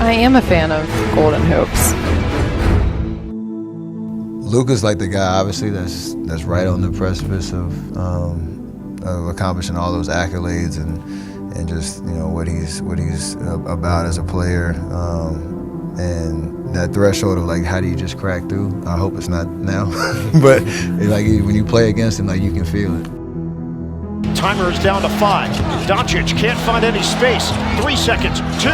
I am a fan of Golden Hoops. Luka's like the guy, obviously, that's right on the precipice of accomplishing all those accolades and just what he's about as a player, and that threshold of like how do you just crack through? I hope it's not now, but like when you play against him, like you can feel it. Timer is down to 5. Dončić can't find any space. 3 seconds. 2.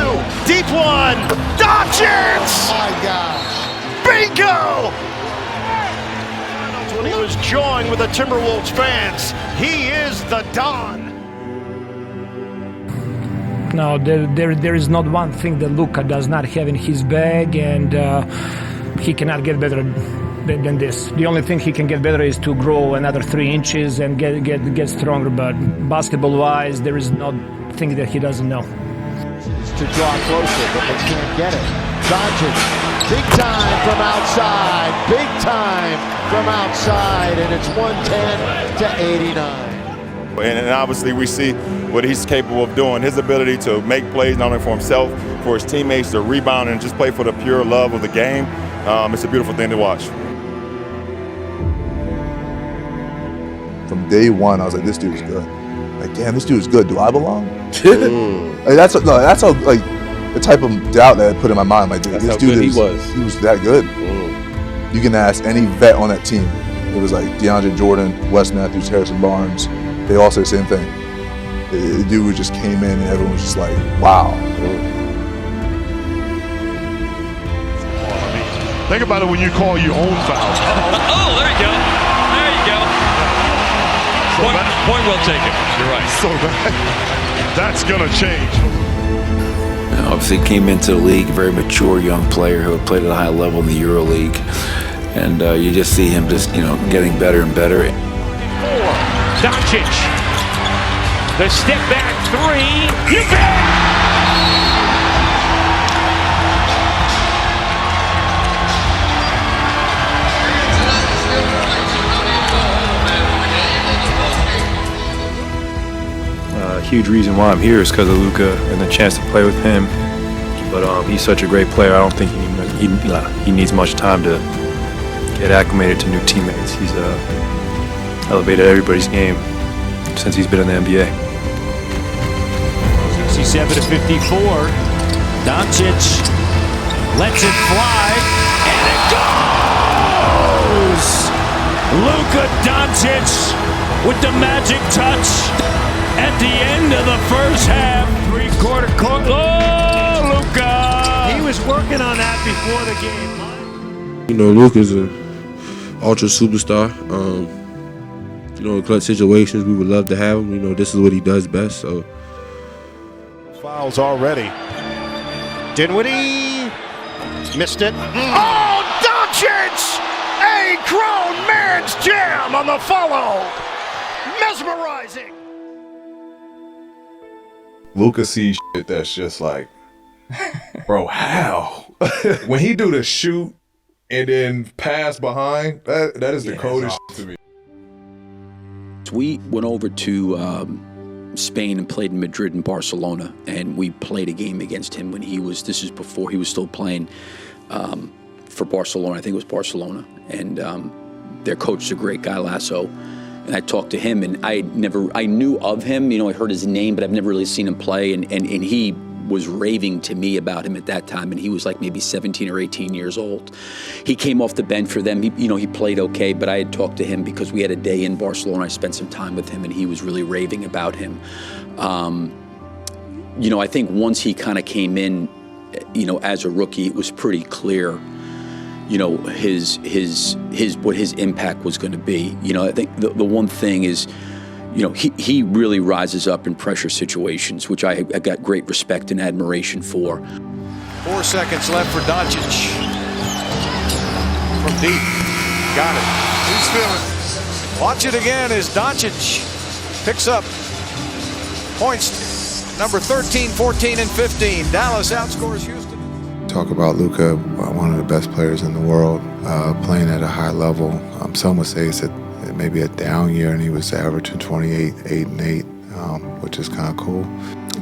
Deep one. Dončić! Oh my gosh. Bingo! When he was jawing with the Timberwolves fans, he is the Don. No, there is not one thing that Luka does not have in his bag, and he cannot get better than this. The only thing he can get better is to grow another 3 inches and get stronger. But basketball-wise, there is nothing that he doesn't know. To draw closer, but they can't get it. Dončić, big time from outside, big time from outside, and it's 110 to 89. And obviously we see what he's capable of doing. His ability to make plays not only for himself, for his teammates, to rebound and just play for the pure love of the game. It's a beautiful thing to watch. From day one, I was like, this dude is good. Like, damn, this dude is good. Do I belong? Like, that's how like the type of doubt that I put in my mind. Like, dude, this dude he was that good. You can ask any vet on that team. It was like DeAndre Jordan, Wes Matthews, Harrison Barnes. They all say the same thing. The dude just came in and everyone was just like, wow. Think about it when you call your own foul. Oh, there you go. There you go. Point well taken. You're right. So that's going to change. Obviously came into the league, a very mature young player who had played at a high level in the EuroLeague. And you just see him just, getting better and better. Dončić, the step back 3, you bet! Huge reason why I'm here is because of Luka and the chance to play with him. But he's such a great player. I don't think he needs much time to get acclimated to new teammates. He's elevated everybody's game since he's been in the NBA. 67 to 54. Dončić lets it fly, and it goes! Luka Dončić with the magic touch at the end of the first half. 3-quarter court. Oh, Luka! He was working on that before the game. Luka's an ultra superstar. In clutch situations, we would love to have him. This is what he does best. So, fouls already. Dinwiddie missed it. Oh, Dončić! A grown man's jam on the follow. Mesmerizing. Luka sees shit that's just like, bro, how? When he do the shoot and then pass behind, that is the coldest shit to me. We went over to Spain and played in Madrid and Barcelona, and we played a game against him when this is before he was still playing for Barcelona. I think it was Barcelona. And their coach is a great guy, Lasso. And I talked to him, and I knew of him, I heard his name, but I've never really seen him play. And he was raving to me about him at that time, and he was like maybe 17 or 18 years old. He came off the bench for them. He played okay, but I had talked to him because we had a day in Barcelona. I spent some time with him, and he was really raving about him. I think once he kind of came in, as a rookie, it was pretty clear, what his impact was going to be. I think the one thing is, he really rises up in pressure situations, which I got great respect and admiration for. 4 seconds left for Dončić. From deep. Got it. He's feeling. Watch it again as Dončić picks up points number 13, 14, and 15. Dallas outscores Houston. Talk about Luka, one of the best players in the world, playing at a high level. Some would say it's maybe a down year, and he was averaging 28, 8 and 8. which is kind of cool.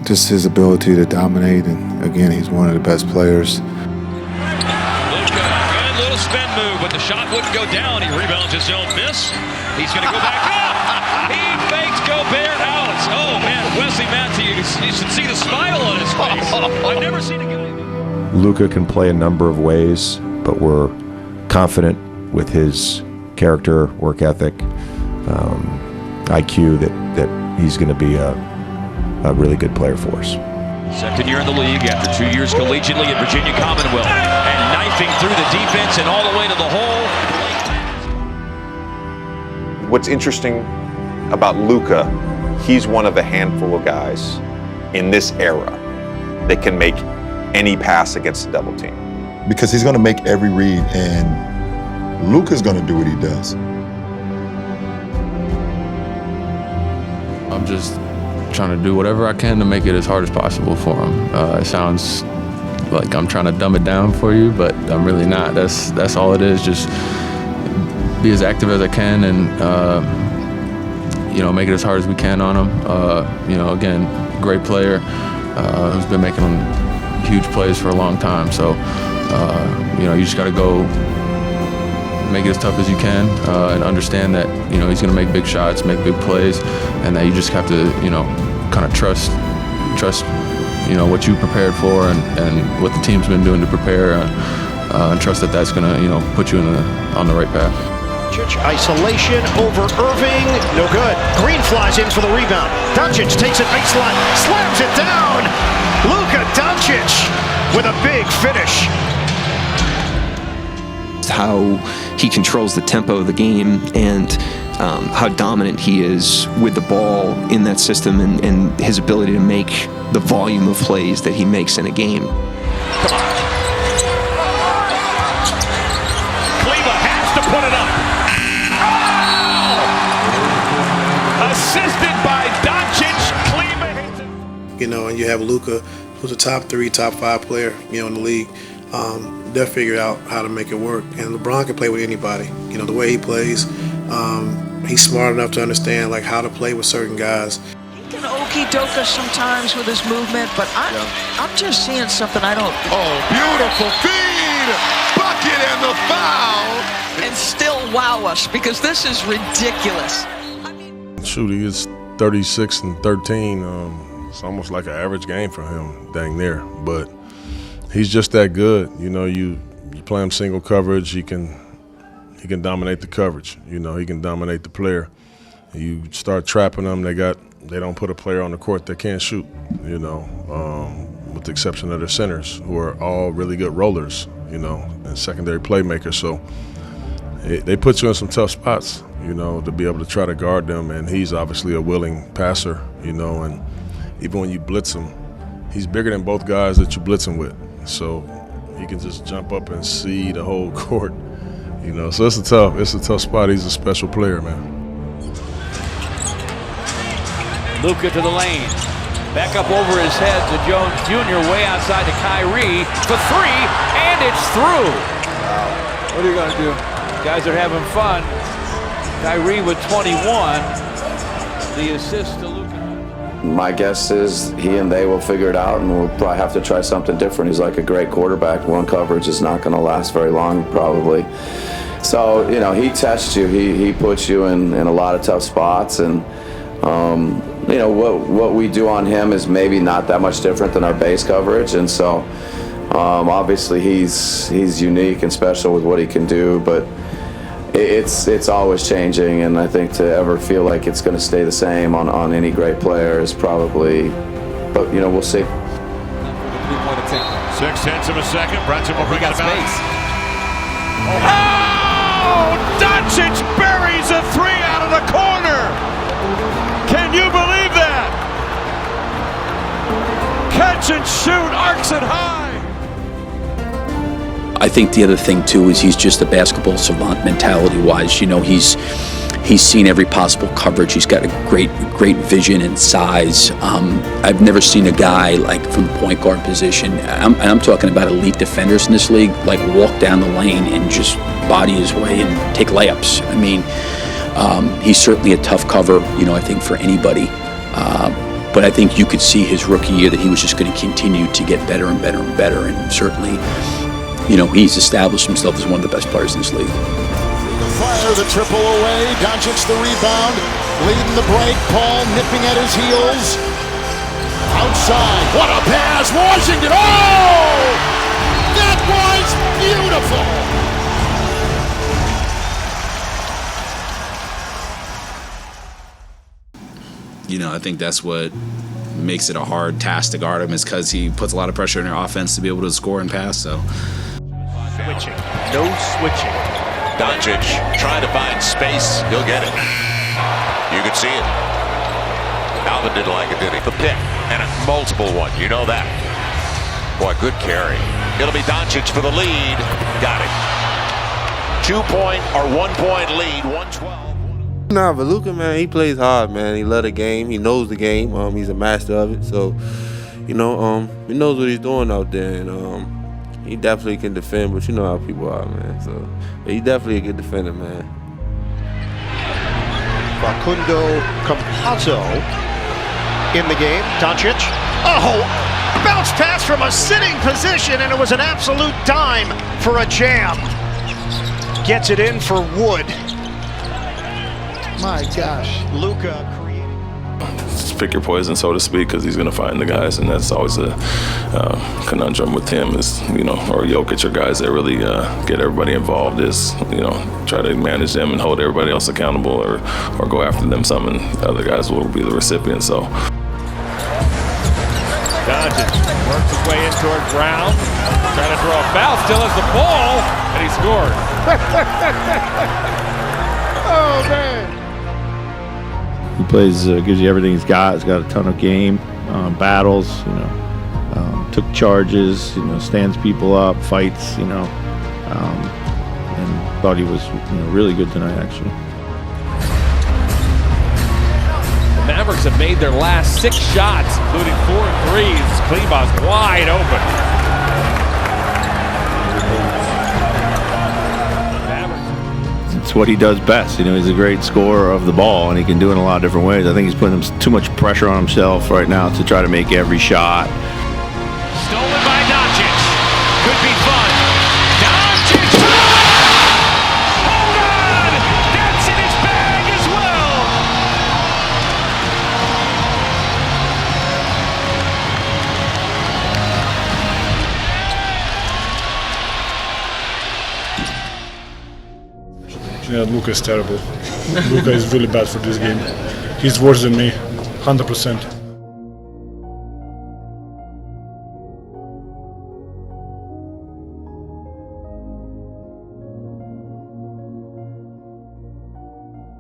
Just his ability to dominate, and again, he's one of the best players. Luka, good little spin move, but the shot wouldn't go down. He rebounds his own miss. He's going to go back up. He fakes Gobert out. Oh, man, Wesley Matthews, you should see the smile on his face. I've never seen a guy. Luka can play a number of ways, but we're confident with his character, work ethic, IQ that he's going to be a really good player for us. Second year in the league after 2 years collegiately at Virginia Commonwealth, and knifing through the defense and all the way to the hole. What's interesting about Luka, he's one of a handful of guys in this era that can make any pass against a double team. Because he's going to make every read, and Luka's going to do what he does. I'm just trying to do whatever I can to make it as hard as possible for him. It sounds like I'm trying to dumb it down for you, but I'm really not. That's all it is. Just be as active as I can, and make it as hard as we can on him. Again, great player who's been making huge plays for a long time. So you just got to go make it as tough as you can, and understand that he's going to make big shots, make big plays, and that you just have to kind of trust what you prepared for and what the team's been doing to prepare, and trust that that's going to put you on the right path. Isolation over Irving, no good. Green flies in for the rebound. Dončić takes it baseline, slams it down. Luka Dončić with a big finish. How he controls the tempo of the game, and how dominant he is with the ball in that system, and his ability to make the volume of plays that he makes in a game. Come on. Klay has to put it up. Oh! Assisted by Dončić. Klay. And you have Luka, who's a top 3, top 5 player, in the league. They'll figure out how to make it work. And LeBron can play with anybody. The way he plays, he's smart enough to understand how to play with certain guys. He can okey-doke us sometimes with his movement, but I'm just seeing something I don't. Oh, beautiful feed! Bucket and the foul! And still wow us, because this is ridiculous. Shoot, he is 36 and 13. It's almost like an average game for him, dang near. But he's just that good. You play him single coverage, he can dominate the coverage. He can dominate the player. You start trapping them, they don't put a player on the court that can't shoot. With the exception of their centers, who are all really good rollers. And secondary playmakers. So they put you in some tough spots. To be able to try to guard them. And he's obviously a willing passer. And even when you blitz him, he's bigger than both guys that you blitz him with. So he can just jump up and see the whole court, So it's a tough spot. He's a special player, man. Luka to the lane. Back up over his head to Jones Jr. way outside to Kyrie for 3, and it's through. What are you going to do? Guys are having fun. Kyrie with 21. The assist to Luka. My guess is he and they will figure it out, and we'll probably have to try something different. He's like a great quarterback. One coverage is not going to last very long, probably. So, he tests you. He puts you in a lot of tough spots, and what we do on him is maybe not that much different than our base coverage, and so obviously he's unique and special with what he can do, but it's always changing, and I think to ever feel like it's going to stay the same on any great player is probably, but we'll see. 6/10 of a second. Brunson will bring it back. Oh! Dončić buries a 3 out of the corner. Can you believe that? Catch and shoot, arcs it high. I think the other thing too is he's just a basketball savant mentality-wise. He's seen every possible coverage. He's got a great vision and size. I've never seen a guy from the point guard position. I'm talking about elite defenders in this league, walk down the lane and just body his way and take layups. He's certainly a tough cover. I think for anybody. But I think you could see his rookie year that he was just going to continue to get better and better and better. And certainly, he's established himself as one of the best players in this league. Fire the triple away. Dončić the rebound. Leading the break. Paul nipping at his heels. Outside. What a pass. Washington. Oh! That was beautiful. I think that's what makes it a hard task to guard him, is because he puts a lot of pressure on their offense to be able to score and pass. So, switching, no switching. Dončić trying to find space. He'll get it. You can see it. Alvin didn't like it, did he? The pick and a multiple one. You know that. Boy, good carry. It'll be Dončić for the lead. Got it. 2-point or 1-point lead. 112. Nah, but Luka, man, he plays hard, man. He loves the game. He knows the game. He's a master of it. So, he knows what he's doing out there, and he definitely can defend. But you know how people are, man. So, he's definitely a good defender, man. Facundo Campazzo in the game. Dončić. Oh, bounce pass from a sitting position, and it was an absolute dime for a jam. Gets it in for Wood. My gosh, Luka creating. Pick your poison, so to speak, because he's going to find the guys, and that's always a conundrum with him. Is or Jokic, or guys that really get everybody involved. Is try to manage them and hold everybody else accountable, or go after them some, and other guys will be the recipient. So. Dončić works his way in toward Brown, trying to throw a foul, still has the ball, and he scored. Oh man. He plays, gives you everything he's got. He's got a ton of game, battles, took charges, stands people up, fights, and thought he was really good tonight, actually. The Mavericks have made their last 6 shots, including 4 threes. Klee's wide open. It's what he does best. He's a great scorer of the ball, and he can do it in a lot of different ways. I think he's putting too much pressure on himself right now to try to make every shot. Stolen by Dončić. Could be fun. Dončić! Hold on! That's in his bag as well! Yeah, Luka is terrible. Luka is really bad for this game. He's worse than me, 100%.